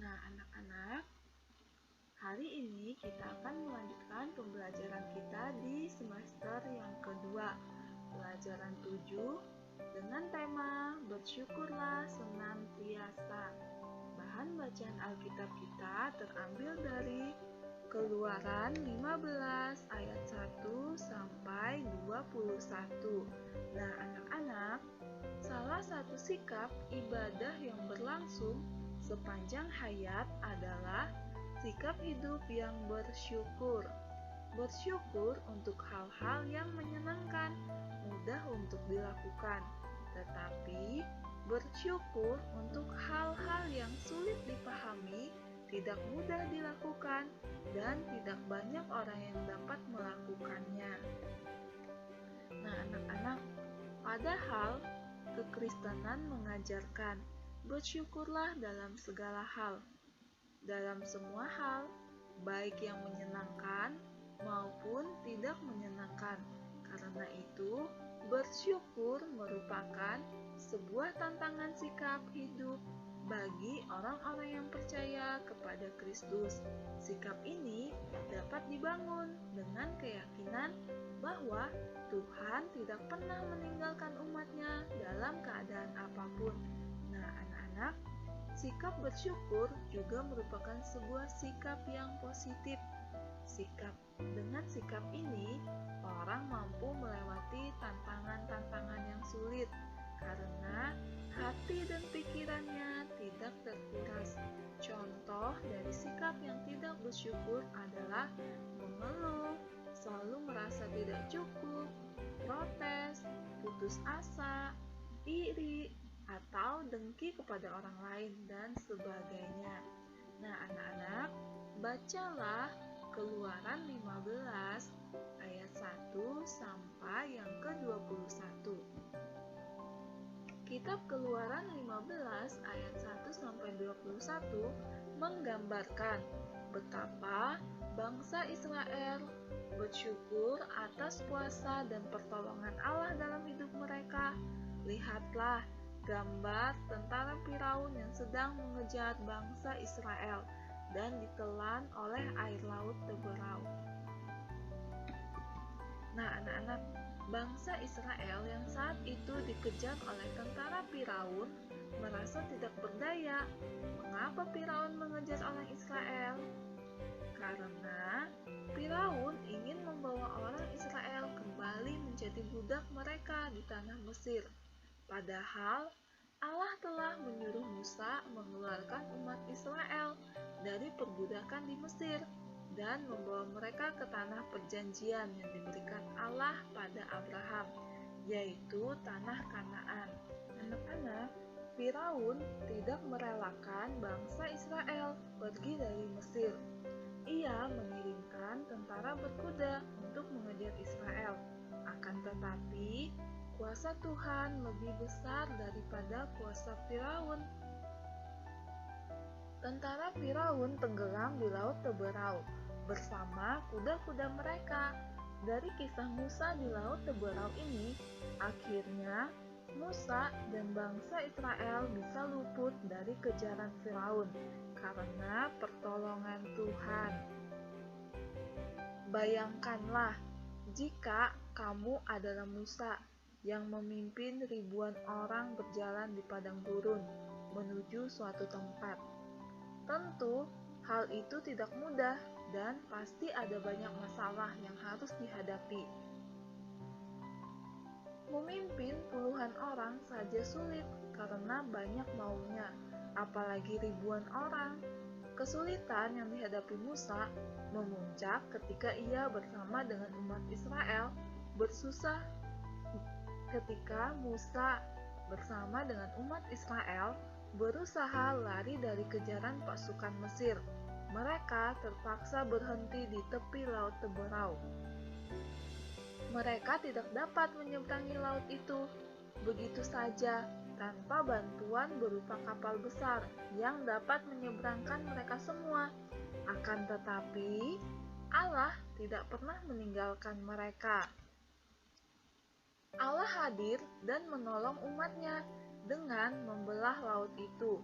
Nah, anak-anak, hari ini kita akan melanjutkan pembelajaran kita di semester yang kedua, pelajaran 7, dengan tema Bersyukurlah Senantiasa. Bahan bacaan Alkitab kita terambil dari Keluaran 15 ayat 1 sampai 21. Nah, anak-anak, salah satu sikap ibadah yang berlangsung sepanjang hayat adalah sikap hidup yang bersyukur. Bersyukur untuk hal-hal yang menyenangkan, mudah untuk dilakukan, tetapi bersyukur untuk hal-hal yang sulit dipahami, tidak mudah dilakukan, dan tidak banyak orang yang dapat melakukannya. Nah, anak-anak, padahal kekristenan mengajarkan bersyukurlah dalam segala hal, dalam semua hal, baik yang menyenangkan maupun tidak menyenangkan. Karena itu, bersyukur merupakan sebuah tantangan sikap hidup bagi orang-orang yang percaya kepada Kristus. Sikap ini dapat dibangun dengan keyakinan bahwa Tuhan tidak pernah meninggalkan umat-Nya dalam keadaan apapun. Nah, anak-anak, sikap bersyukur juga merupakan sebuah sikap yang positif. Dengan sikap ini, orang mampu melewati tantangan-tantangan yang sulit karena hati dan pikirannya tidak terkuras. Contoh dari sikap yang tidak bersyukur adalah mengeluh, selalu merasa tidak cukup, protes, putus asa, iri, atau dengki kepada orang lain, dan sebagainya. Nah, anak-anak, bacalah Keluaran 15 ayat 1 sampai yang ke-21. Kitab Keluaran 15 ayat 1 sampai 21 menggambarkan betapa bangsa Israel bersyukur atas kuasa dan pertolongan Allah dalam hidup mereka. Lihatlah gambar tentara Firaun yang sedang mengejar bangsa Israel dan ditelan oleh air laut Teberau. Nah, anak-anak, bangsa Israel yang saat itu dikejar oleh tentara Firaun merasa tidak berdaya. Mengapa Firaun mengejar orang Israel? Karena Firaun ingin membawa orang Israel kembali menjadi budak mereka di tanah Mesir. Padahal Allah telah menyuruh Musa mengeluarkan umat Israel dari perbudakan di Mesir dan membawa mereka ke tanah perjanjian yang diberikan Allah pada Abraham, yaitu tanah Kanaan. Anak-anak, Firaun tidak merelakan bangsa Israel pergi dari Mesir. Ia mengirimkan tentara berkuda untuk mengejar Israel. Akan tetapi, kuasa Tuhan lebih besar daripada kuasa Firaun. Tentara Firaun tenggelam di laut Teberau bersama kuda-kuda mereka. Dari kisah Musa di laut Teberau ini, akhirnya Musa dan bangsa Israel bisa luput dari kejaran Firaun karena pertolongan Tuhan. Bayangkanlah jika kamu adalah Musa yang memimpin ribuan orang berjalan di padang gurun menuju suatu tempat. Tentu, hal itu tidak mudah dan pasti ada banyak masalah yang harus dihadapi. Memimpin puluhan orang saja sulit karena banyak maunya, apalagi ribuan orang. Kesulitan yang dihadapi Musa memuncak ketika ia bersama dengan umat Israel Ketika Musa bersama dengan umat Israel berusaha lari dari kejaran pasukan Mesir, mereka terpaksa berhenti di tepi laut Teberau. Mereka tidak dapat menyeberangi laut itu begitu saja tanpa bantuan berupa kapal besar yang dapat menyeberangkan mereka semua. Akan tetapi, Allah tidak pernah meninggalkan mereka. Allah hadir dan menolong umat-Nya dengan membelah laut itu.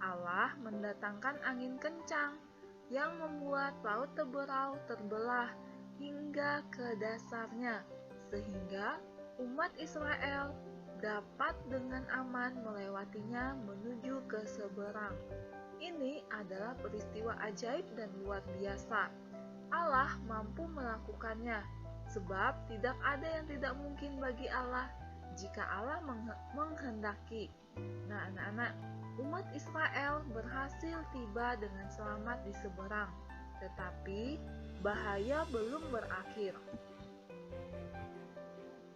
Allah mendatangkan angin kencang yang membuat laut Teberau terbelah hingga ke dasarnya, sehingga umat Israel dapat dengan aman melewatinya menuju ke seberang. Ini adalah peristiwa ajaib dan luar biasa. Allah mampu melakukannya, sebab tidak ada yang tidak mungkin bagi Allah jika Allah menghendaki. Nah, anak-anak, umat Israel berhasil tiba dengan selamat di seberang, tetapi bahaya belum berakhir.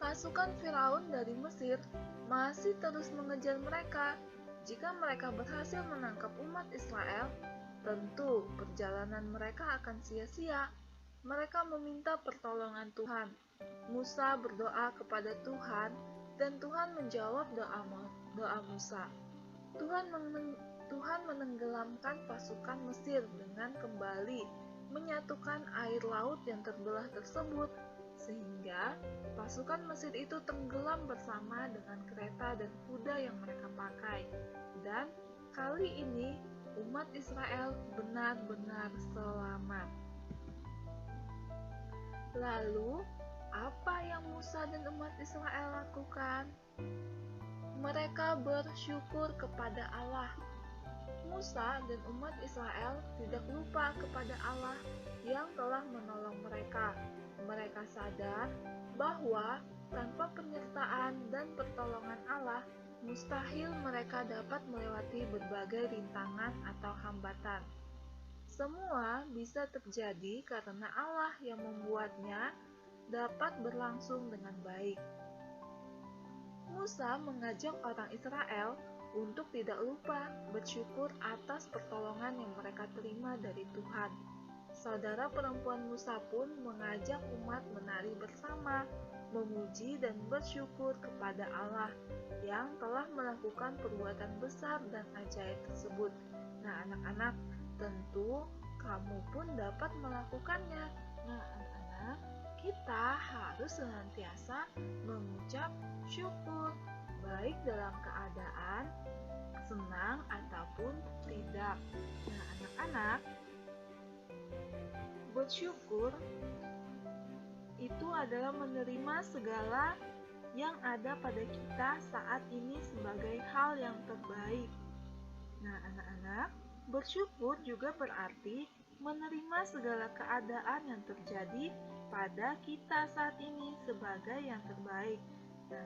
Pasukan Firaun dari Mesir masih terus mengejar mereka. Jika mereka berhasil menangkap umat Israel, tentu perjalanan mereka akan sia-sia. Mereka meminta pertolongan Tuhan. Musa berdoa kepada Tuhan, dan Tuhan menjawab doa Musa. Tuhan menenggelamkan pasukan Mesir dengan kembali menyatukan air laut yang terbelah tersebut, sehingga pasukan Mesir itu tenggelam bersama dengan kereta dan kuda yang mereka pakai. Dan kali ini umat Israel benar-benar selamat. Lalu, apa yang Musa dan umat Israel lakukan? Mereka bersyukur kepada Allah. Musa dan umat Israel tidak lupa kepada Allah yang telah menolong mereka. Mereka sadar bahwa tanpa penyertaan dan pertolongan Allah, mustahil mereka dapat melewati berbagai rintangan atau hambatan. Semua bisa terjadi karena Allah yang membuatnya dapat berlangsung dengan baik. Musa mengajak orang Israel untuk tidak lupa bersyukur atas pertolongan yang mereka terima dari Tuhan. Saudara perempuan Musa pun mengajak umat menari bersama, memuji dan bersyukur kepada Allah yang telah melakukan perbuatan besar dan ajaib tersebut. Nah, anak-anak, tentu kamu pun dapat melakukannya. Nah, anak-anak, kita harus senantiasa mengucap syukur, baik dalam keadaan senang ataupun tidak. Nah, anak-anak, bersyukur itu adalah menerima segala yang ada pada kita saat ini sebagai hal yang terbaik. Nah, anak-anak, bersyukur juga berarti menerima segala keadaan yang terjadi pada kita saat ini sebagai yang terbaik. Nah,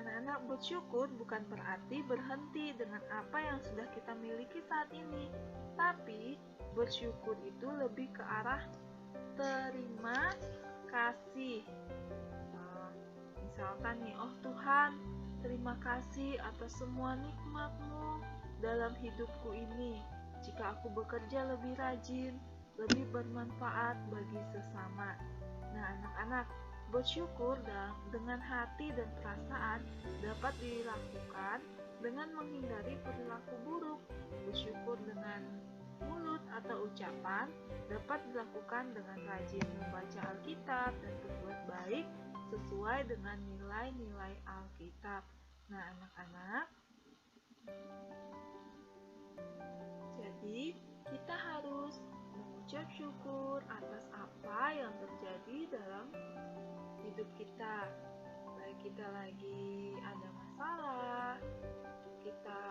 anak-anak, bersyukur bukan berarti berhenti dengan apa yang sudah kita miliki saat ini, tapi bersyukur itu lebih ke arah terima kasih. Misalkan nih, oh Tuhan, terima kasih atas semua nikmat-Mu dalam hidupku ini. Jika aku bekerja lebih rajin, lebih bermanfaat bagi sesama. Nah, anak-anak, bersyukur dengan hati dan perasaan dapat dilakukan dengan menghindari perilaku buruk. Bersyukur dengan mulut atau ucapan dapat dilakukan dengan rajin membaca Alkitab dan berbuat baik sesuai dengan nilai-nilai Alkitab. Nah, anak-anak, jadi kita harus mengucap syukur atas apa yang terjadi dalam hidup kita. Baik kita lagi ada masalah, kita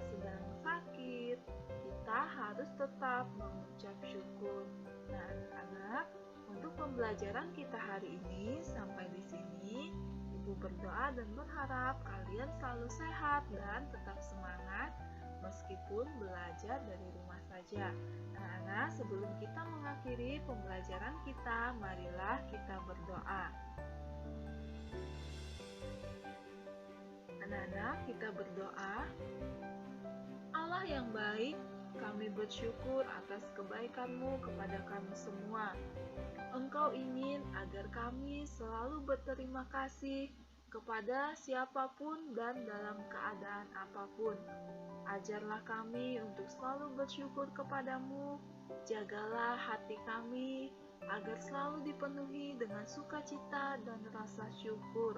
sedang sakit, kita harus tetap mengucap syukur. Nah, anak-anak, untuk pembelajaran kita hari ini sampai di sini, Ibu berdoa dan berharap kalian selalu sehat dan tetap semangat meskipun belajar dari rumah saja. Anak-anak, sebelum kita mengakhiri pembelajaran kita, marilah kita berdoa. Anak-anak, kita berdoa. Allah yang baik, kami bersyukur atas kebaikan-Mu kepada kami semua. Engkau ingin agar kami selalu berterima kasih kepada siapapun dan dalam keadaan apapun. Ajarlah kami untuk selalu bersyukur kepadamu. Jagalah hati kami agar selalu dipenuhi dengan sukacita dan rasa syukur.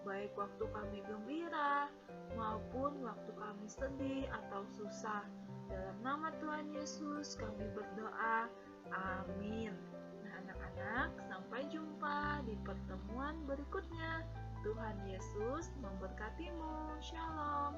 baik waktu kami gembira maupun waktu kami sedih atau susah. Dalam nama Tuhan Yesus kami berdoa. Amin. Nah, anak-anak, sampai jumpa di pertemuan berikutnya. Tuhan Yesus memberkatimu. Shalom.